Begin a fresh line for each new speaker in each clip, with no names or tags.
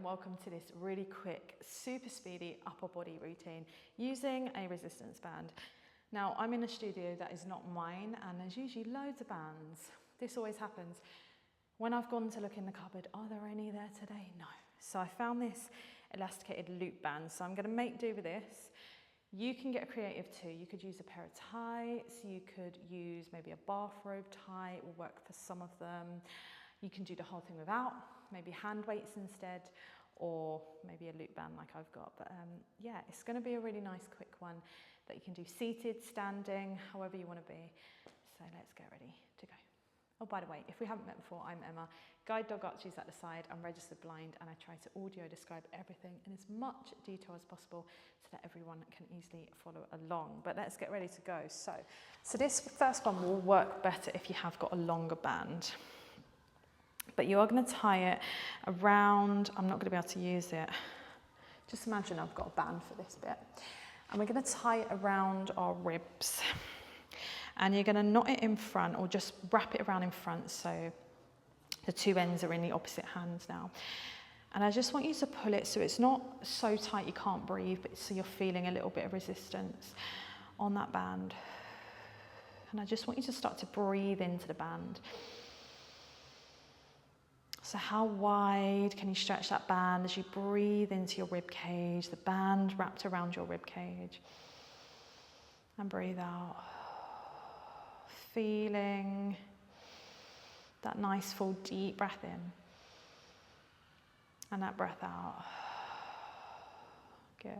and welcome to this really quick, super speedy upper body routine using a resistance band. Now, I'm in a studio that is not mine, and there's usually loads of bands. This always happens. When I've gone to look in the cupboard, are there any there today? No. So I found this elasticated loop band, so I'm going to make do with this. You can get creative too. You could use a pair of tights, you could use maybe a bathrobe tie, it will work for some of them. You can do the whole thing without, maybe hand weights instead, or maybe a loop band like I've got. But yeah, it's going to be a really nice quick one that you can do seated, standing, however you want to be. So let's get ready to go. Oh, by the way, if we haven't met before, I'm Emma. Guide dog Archie's at the side. I'm registered blind, and I try to audio describe everything in as much detail as possible so that everyone can easily follow along. But let's get ready to go. So this first one will work better if you have got a longer band. But you are going to tie it around, I'm not going to be able to use it. Just imagine I've got a band for this bit. And we're going to tie it around our ribs. And you're going to knot it in front, or just wrap it around in front so the two ends are in the opposite hands now. And I just want you to pull it so it's not so tight you can't breathe, but so you're feeling a little bit of resistance on that band. And I just want you to start to breathe into the band. So how wide can you stretch that band as you breathe into your rib cage, the band wrapped around your rib cage. And breathe out. Feeling that nice full deep breath in. And that breath out. Good.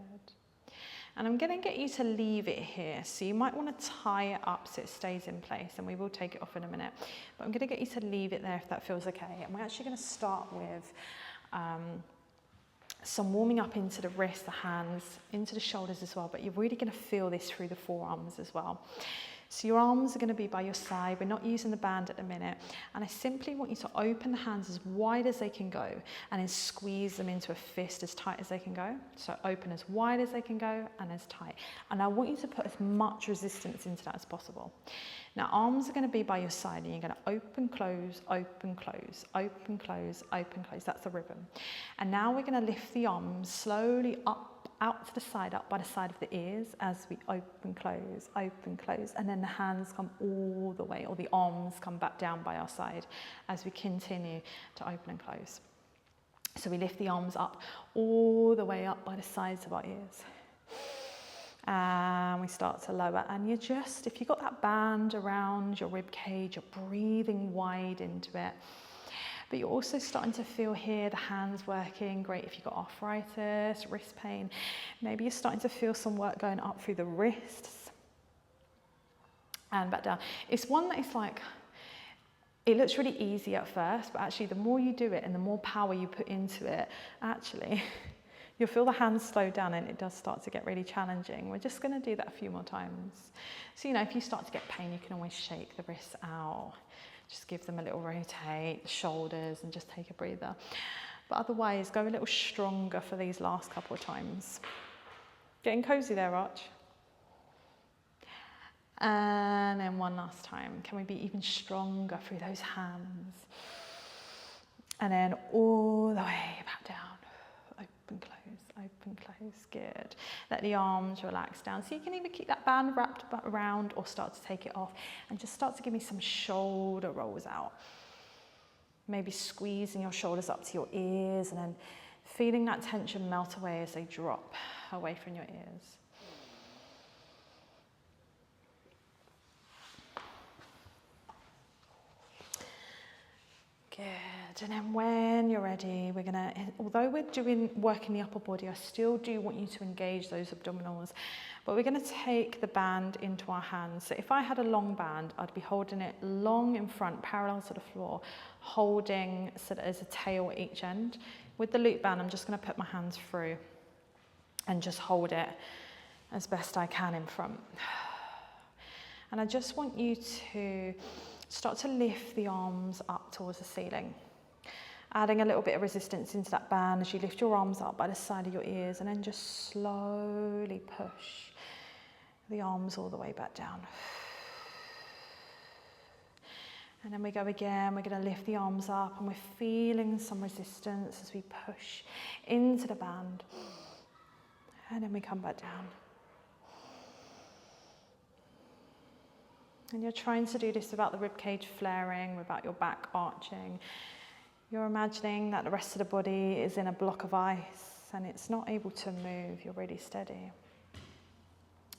And I'm going to get you to leave it here. So you might want to tie it up so it stays in place, and we will take it off in a minute. But I'm going to get you to leave it there if that feels okay. And we're actually going to start with some warming up into the wrists, the hands, into the shoulders as well. But you're really going to feel this through the forearms as well. So your arms are going to be by your side. We're not using the band at the minute. And I simply want you to open the hands as wide as they can go and then squeeze them into a fist as tight as they can go. So open as wide as they can go and as tight. And I want you to put as much resistance into that as possible. Now, arms are going to be by your side, and you're going to open, close, open, close, open, close, open, close. That's the rhythm. And now we're going to lift the arms slowly up, out to the side, up by the side of the ears as we open, close, and then the hands come all the way, or the arms come back down by our side as we continue to open and close. So we lift the arms up all the way up by the sides of our ears. And we start to lower, and you're just, if you've got that band around your rib cage, you're breathing wide into it. But you're also starting to feel here the hands working. Great if you've got arthritis, wrist pain. Maybe you're starting to feel some work going up through the wrists and back down. It's one that is like, it looks really easy at first, but actually the more you do it and the more power you put into it, actually, you'll feel the hands slow down, and it does start to get really challenging. We're just going to do that a few more times. So, if you start to get pain, you can always shake the wrists out. Just give them a little rotate, the shoulders, and just take a breather. But otherwise, go a little stronger for these last couple of times. Getting cozy there, Arch. And then one last time. Can we be even stronger through those hands? And then all the way back down. Open, close, good. Let the arms relax down. So you can either keep that band wrapped around or start to take it off, and just start to give me some shoulder rolls out. Maybe squeezing your shoulders up to your ears, and then feeling that tension melt away as they drop away from your ears. Good. And then when you're ready, we're gonna, although we're doing work in the upper body, I still do want you to engage those abdominals, but we're gonna take the band into our hands. So if I had a long band, I'd be holding it long in front, parallel to the floor, holding so that there's a tail at each end. With the loop band, I'm just gonna put my hands through and just hold it as best I can in front. And I just want you to start to lift the arms up towards the ceiling. Adding a little bit of resistance into that band as you lift your arms up by the side of your ears, and then just slowly push the arms all the way back down. And then we go again, we're going to lift the arms up and we're feeling some resistance as we push into the band. And then we come back down. And you're trying to do this without the ribcage flaring, without your back arching. You're imagining that the rest of the body is in a block of ice and it's not able to move. You're really steady.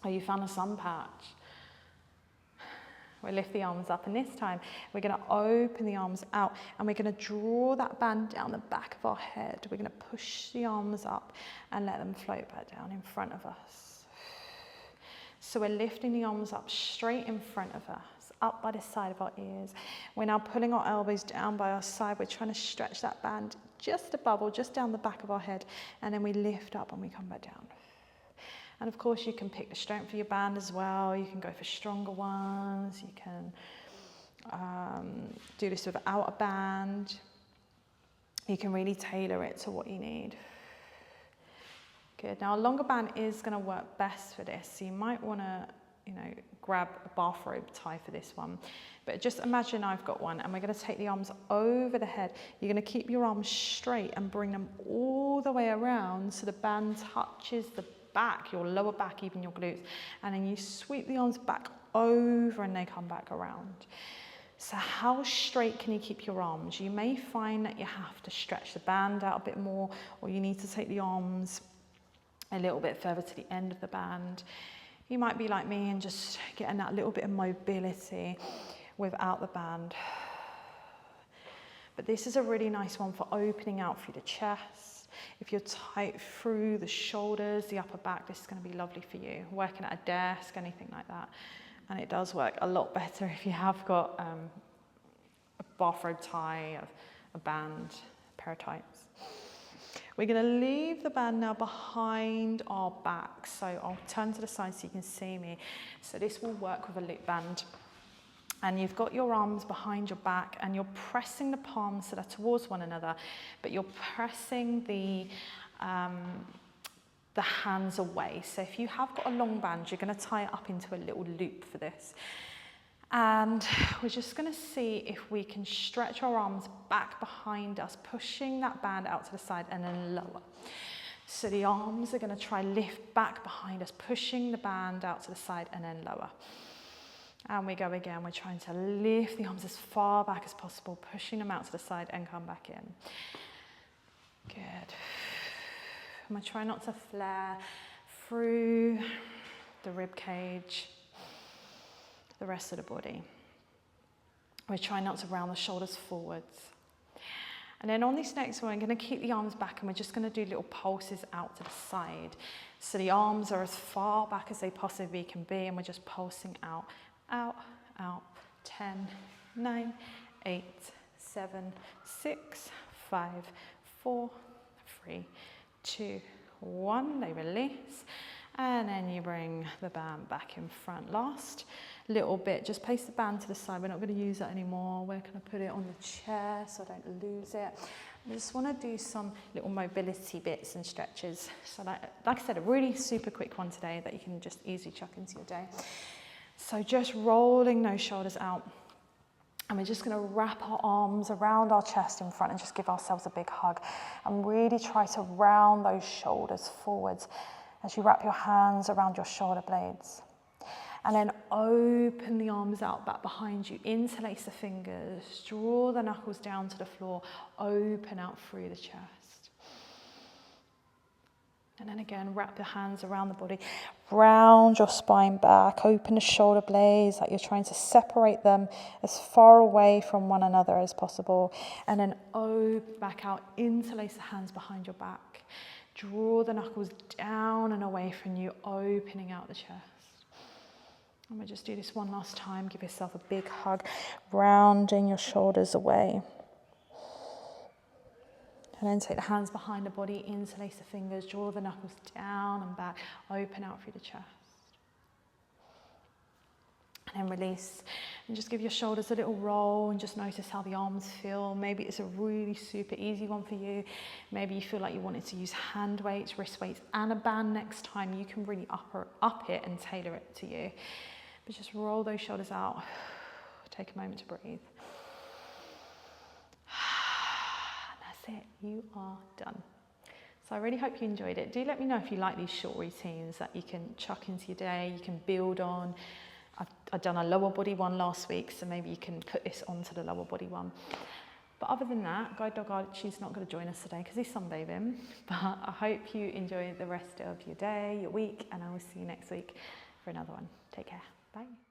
Or you found a sun patch. We'll lift the arms up, and this time we're going to open the arms out and we're going to draw that band down the back of our head. We're going to push the arms up and let them float back down in front of us. So we're lifting the arms up straight in front of us, up by the side of our ears. We're now pulling our elbows down by our side. We're trying to stretch that band just above or just down the back of our head, and then we lift up and we come back down. And of course you can pick the strength of your band as well. You can go for stronger ones. You can do this without a band. You can really tailor it to what you need. Good. Now a longer band is going to work best for this. So you might want to, grab a bathrobe tie for this one. But just imagine I've got one, and we're going to take the arms over the head. You're going to keep your arms straight and bring them all the way around so the band touches the back, your lower back, even your glutes, and then you sweep the arms back over and they come back around. So how straight can you keep your arms? You may find that you have to stretch the band out a bit more, or you need to take the arms a little bit further to the end of the band. You might be like me and just getting that little bit of mobility without the band. But this is a really nice one for opening out through the chest. If you're tight through the shoulders, the upper back, this is going to be lovely for you. Working at a desk, anything like that. And it does work a lot better if you have got a bathrobe tie, a band, a pair of tights. We're going to leave the band now behind our back. So I'll turn to the side so you can see me. So this will work with a loop band. And you've got your arms behind your back and you're pressing the palms so they're towards one another, but you're pressing the hands away. So if you have got a long band, you're going to tie it up into a little loop for this. And we're just going to see if we can stretch our arms back behind us, pushing that band out to the side and then lower. So the arms are going to try lift back behind us, pushing the band out to the side and then lower. And we go again, we're trying to lift the arms as far back as possible, pushing them out to the side and come back in. Good. And we try not to flare through the rib cage, the rest of the body. We're trying not to round the shoulders forwards. And then on this next one, we're going to keep the arms back and we're just going to do little pulses out to the side. So the arms are as far back as they possibly can be and we're just pulsing out. Out, out, 10, 9, 8, 7, 6, 5, 4, 3, 2, 1. They release. And then you bring the band back in front. Last little bit, just place the band to the side. We're not going to use that anymore. We're going to put it on the chair so I don't lose it. I just want to do some little mobility bits and stretches. So like I said, a really super quick one today that you can just easily chuck into your day. So just rolling those shoulders out. And we're just going to wrap our arms around our chest in front and just give ourselves a big hug. And really try to round those shoulders forwards as you wrap your hands around your shoulder blades. And then open the arms out back behind you, interlace the fingers, draw the knuckles down to the floor, open out through the chest. And then again, wrap your hands around the body, round your spine back, open the shoulder blades like you're trying to separate them as far away from one another as possible. And then open back out, interlace the hands behind your back. Draw the knuckles down and away from you, opening out the chest. And we'll just do this one last time. Give yourself a big hug, rounding your shoulders away. And then take the hands behind the body, interlace the fingers, draw the knuckles down and back, open out through the chest. And then release. And just give your shoulders a little roll and just notice how the arms feel. Maybe it's a really super easy one for you. Maybe you feel like you wanted to use hand weights, wrist weights, and a band next time. You can really up it and tailor it to you. But just roll those shoulders out. Take a moment to breathe. that's it, you are done. So I really hope you enjoyed it. Do let me know if you like these short routines that you can chuck into your day, you can build on. I've done a lower body one last week, so maybe you can put this onto the lower body one. But other than that, Guide Dog Archie's not going to join us today because he's sunbathing. But I hope you enjoy the rest of your day, your week, and I will see you next week for another one. Take care. Bye.